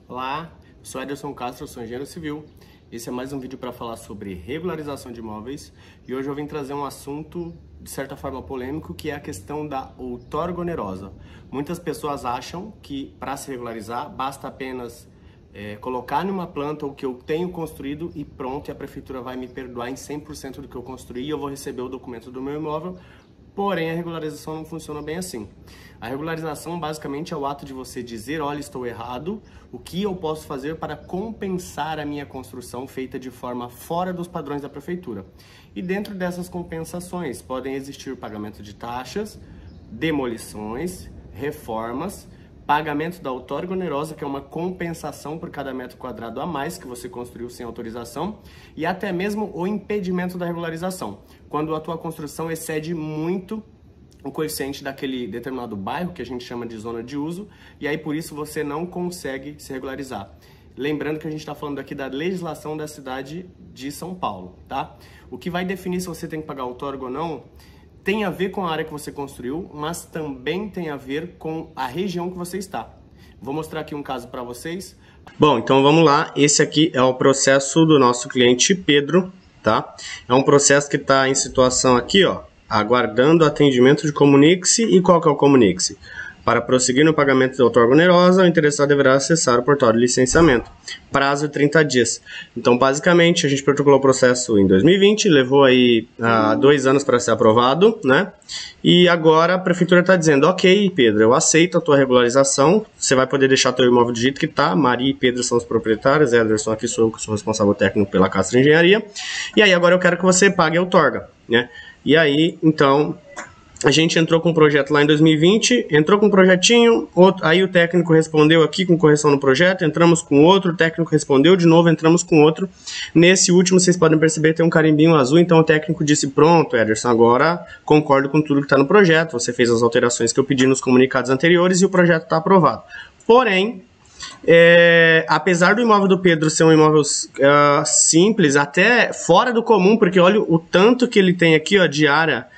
Olá, eu sou Ederson Castro, eu sou engenheiro civil. Esse é mais um vídeo para falar sobre regularização de imóveis e hoje eu vim trazer um assunto de certa forma polêmico, que é a questão da outorga onerosa. Muitas pessoas acham que para se regularizar basta apenas colocar numa planta o que eu tenho construído e pronto, e a prefeitura vai me perdoar em 100% do que eu construí e eu vou receber o documento do meu imóvel. Porém, a regularização não funciona bem assim. A regularização basicamente é o ato de você dizer: olha, estou errado, o que eu posso fazer para compensar a minha construção feita de forma fora dos padrões da prefeitura. E dentro dessas compensações podem existir pagamento de taxas, demolições, reformas, pagamento da outorga onerosa, que é uma compensação por cada metro quadrado a mais que você construiu sem autorização, e até mesmo o impedimento da regularização, quando a tua construção excede muito o coeficiente daquele determinado bairro, que a gente chama de zona de uso, e aí por isso você não consegue se regularizar. Lembrando que a gente está falando aqui da legislação da cidade de São Paulo, tá? O que vai definir se você tem que pagar outorga ou não tem a ver com a área que você construiu, mas também tem a ver com a região que você está. Vou mostrar aqui um caso para vocês. Bom, então vamos lá. Esse aqui é o processo do nosso cliente Pedro, tá? É um processo que está em situação aqui, ó, aguardando atendimento de Comunique-se. E qual que é o Comunique-se? Para prosseguir no pagamento da outorga onerosa, o interessado deverá acessar o portal de licenciamento. Prazo de 30 dias. Então, basicamente, a gente protocolou o processo em 2020, levou aí 2 anos para ser aprovado, né? E agora a prefeitura está dizendo: ok, Pedro, eu aceito a tua regularização, você vai poder deixar teu imóvel do jeito que está. Maria e Pedro são os proprietários, Ederson aqui sou eu, que sou responsável técnico pela Castro Engenharia. E aí agora eu quero que você pague a outorga, né? E aí, então, a gente entrou com um projeto lá em 2020, entrou com um projetinho, aí o técnico respondeu aqui com correção no projeto, entramos com outro, o técnico respondeu de novo, entramos com outro. Nesse último, vocês podem perceber, tem um carimbinho azul, então o técnico disse: pronto, Ederson, agora concordo com tudo que está no projeto, você fez as alterações que eu pedi nos comunicados anteriores e o projeto está aprovado. Porém, apesar do imóvel do Pedro ser um imóvel simples, até fora do comum, porque olha o tanto que ele tem aqui, ó, de área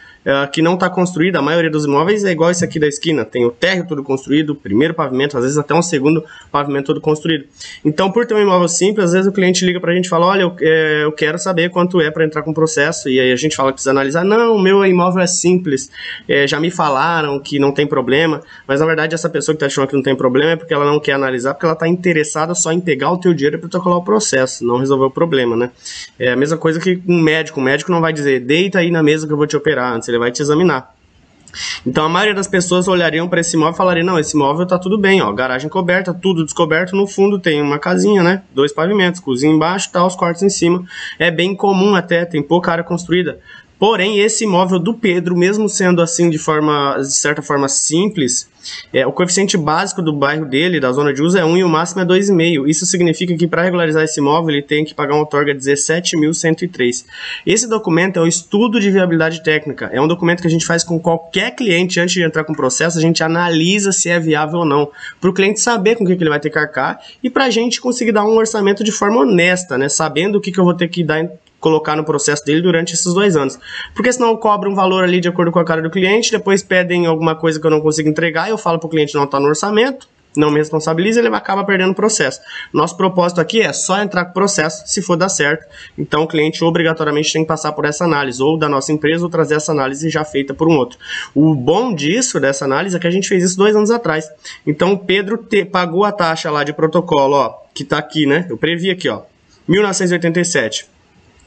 que não está construída. A maioria dos imóveis é igual esse aqui da esquina, tem o térreo todo construído, primeiro pavimento, às vezes até um segundo pavimento todo construído. Então, por ter um imóvel simples, às vezes o cliente liga para a gente e fala: olha, eu quero saber quanto é para entrar com o processo, e aí a gente fala que precisa analisar. Não, o meu imóvel é simples, já me falaram que não tem problema, mas na verdade essa pessoa que está achando que não tem problema é porque ela não quer analisar, porque ela está interessada só em pegar o teu dinheiro e protocolar o processo, não resolver o problema, né? É a mesma coisa que um médico. O médico não vai dizer: deita aí na mesa que eu vou te operar, antes ele vai te examinar. Então a maioria das pessoas olhariam para esse imóvel e falariam: não, esse imóvel tá tudo bem, ó, garagem coberta, tudo descoberto, no fundo tem uma casinha, né, 2 pavimentos, cozinha embaixo, tá, os quartos em cima, é bem comum até, tem pouca área construída. Porém, esse imóvel do Pedro, mesmo sendo assim de certa forma simples, o coeficiente básico do bairro dele, da zona de uso, é 1 e o máximo é 2,5. Isso significa que para regularizar esse imóvel ele tem que pagar uma outorga de 17.103. Esse documento é o estudo de viabilidade técnica. É um documento que a gente faz com qualquer cliente antes de entrar com o processo. A gente analisa se é viável ou não, para o cliente saber com o que ele vai ter que arcar e para a gente conseguir dar um orçamento de forma honesta, né? Sabendo o que eu vou ter que colocar no processo dele durante esses 2 anos. Porque senão eu cobro um valor ali de acordo com a cara do cliente, depois pedem alguma coisa que eu não consigo entregar, eu falo para o cliente: não está no orçamento, não me responsabiliza, ele acaba perdendo o processo. Nosso propósito aqui é só entrar com o processo se for dar certo. Então o cliente obrigatoriamente tem que passar por essa análise, ou da nossa empresa, ou trazer essa análise já feita por um outro. O bom dessa análise é que a gente fez isso 2 anos atrás. Então o Pedro pagou a taxa lá de protocolo, ó, que está aqui, né? Eu previ aqui, ó, 1987.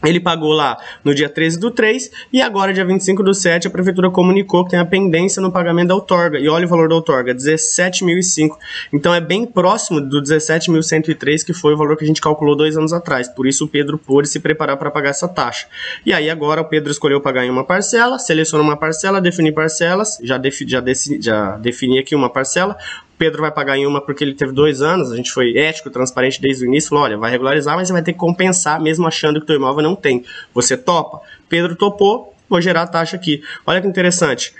Ele pagou lá no dia 13/3 e agora, dia 25/7, a prefeitura comunicou que tem a pendência no pagamento da outorga. E olha o valor da outorga, 17.005. Então é bem próximo do 17.103, que foi o valor que a gente calculou 2 anos atrás. Por isso o Pedro pôde se preparar para pagar essa taxa. E aí agora o Pedro escolheu pagar em uma parcela, seleciona uma parcela, definir parcelas, já defini aqui uma parcela. Pedro vai pagar em uma porque ele teve 2 anos, a gente foi ético, transparente desde o início, falou: olha, vai regularizar, mas você vai ter que compensar mesmo achando que o teu imóvel não tem. Você topa? Pedro topou, vou gerar a taxa aqui. Olha que interessante,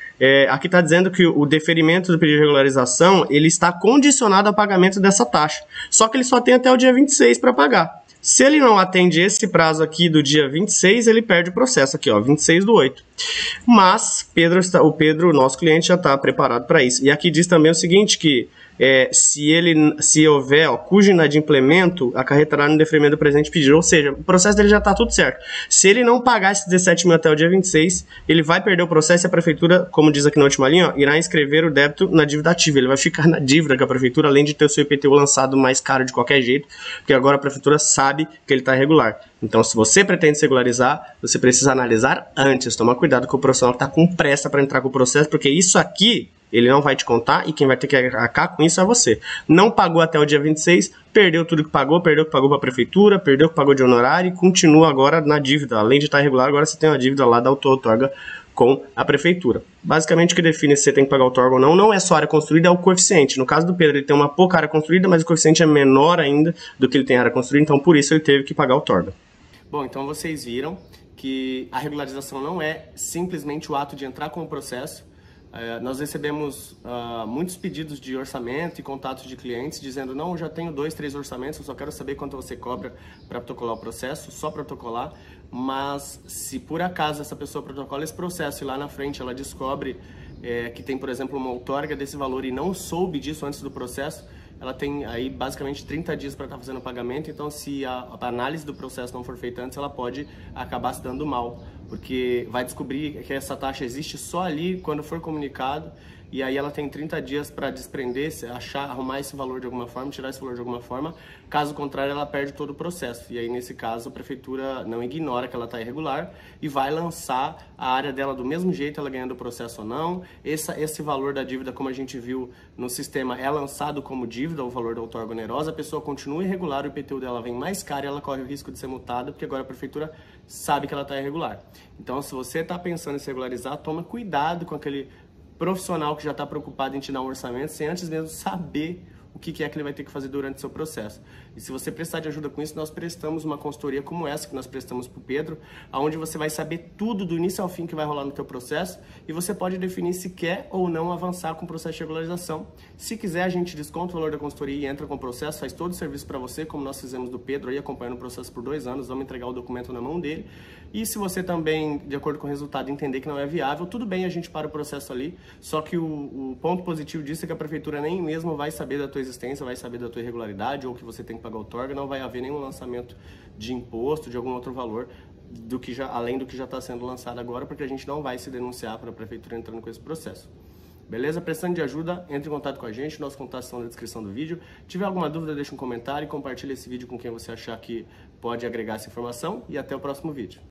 aqui está dizendo que o deferimento do pedido de regularização, ele está condicionado ao pagamento dessa taxa, só que ele só tem até o dia 26 para pagar. Se ele não atende esse prazo aqui do dia 26, ele perde o processo aqui, ó, 26/8. Mas o Pedro, nosso cliente, já está preparado para isso. E aqui diz também o seguinte, que se houver, cujo inadimplemento acarretará no deferimento do presente pedido. Ou seja, o processo dele já está tudo certo. Se ele não pagar esses 17 mil até o dia 26, ele vai perder o processo e a prefeitura, como diz aqui na última linha, ó, irá inscrever o débito na dívida ativa. Ele vai ficar na dívida com a prefeitura, além de ter o seu IPTU lançado mais caro de qualquer jeito, porque agora a prefeitura sabe que ele está irregular. Então, se você pretende se regularizar, você precisa analisar antes. Tomar cuidado com o profissional que está com pressa para entrar com o processo, porque isso aqui ele não vai te contar e quem vai ter que arcar com isso é você. Não pagou até o dia 26, perdeu tudo que pagou para a prefeitura, perdeu o que pagou de honorário e continua agora na dívida. Além de estar irregular, agora você tem uma dívida lá da auto-outorga com a prefeitura. Basicamente, o que define se você tem que pagar outorga ou não é só área construída, é o coeficiente. No caso do Pedro, ele tem uma pouca área construída, mas o coeficiente é menor ainda do que ele tem área construída, então por isso ele teve que pagar outorga. Bom, então vocês viram que a regularização não é simplesmente o ato de entrar com o processo. Nós recebemos muitos pedidos de orçamento e contatos de clientes dizendo: não, eu já tenho 2, 3 orçamentos, eu só quero saber quanto você cobra para protocolar o processo, só protocolar. Mas se por acaso essa pessoa protocola esse processo e lá na frente ela descobre que tem, por exemplo, uma outorga desse valor e não soube disso antes do processo, ela tem aí basicamente 30 dias para estar fazendo o pagamento. Então, se a análise do processo não for feita antes, ela pode acabar se dando mal, porque vai descobrir que essa taxa existe só ali quando for comunicado, e aí ela tem 30 dias para desprender, arrumar esse valor de alguma forma, tirar esse valor de alguma forma. Caso contrário, ela perde todo o processo. E aí, nesse caso, a prefeitura não ignora que ela está irregular e vai lançar a área dela do mesmo jeito, ela ganhando o processo ou não. Esse valor da dívida, como a gente viu no sistema, é lançado como dívida, o valor da outorga onerosa. A pessoa continua irregular, o IPTU dela vem mais caro e ela corre o risco de ser multada, porque agora a prefeitura sabe que ela está irregular. Então, se você está pensando em se regularizar, toma cuidado com aquele profissional que já está preocupado em te dar um orçamento sem antes mesmo saber o que é que ele vai ter que fazer durante o seu processo. E se você precisar de ajuda com isso, nós prestamos uma consultoria como essa que nós prestamos para o Pedro, onde você vai saber tudo do início ao fim que vai rolar no teu processo e você pode definir se quer ou não avançar com o processo de regularização. Se quiser, a gente desconta o valor da consultoria e entra com o processo, faz todo o serviço para você, como nós fizemos do Pedro, aí acompanhando o processo por 2 anos, vamos entregar o documento na mão dele. E se você também, de acordo com o resultado, entender que não é viável, tudo bem, a gente para o processo ali, só que o ponto positivo disso é que a prefeitura nem mesmo vai saber da tua existência, vai saber da tua irregularidade ou que você tem que pagar outorga, não vai haver nenhum lançamento de imposto, de algum outro valor, além do que já está sendo lançado agora, porque a gente não vai se denunciar para a prefeitura entrando com esse processo. Beleza? Precisando de ajuda, entre em contato com a gente, nossos contatos estão na descrição do vídeo. Se tiver alguma dúvida, deixa um comentário e compartilha esse vídeo com quem você achar que pode agregar essa informação. E até o próximo vídeo.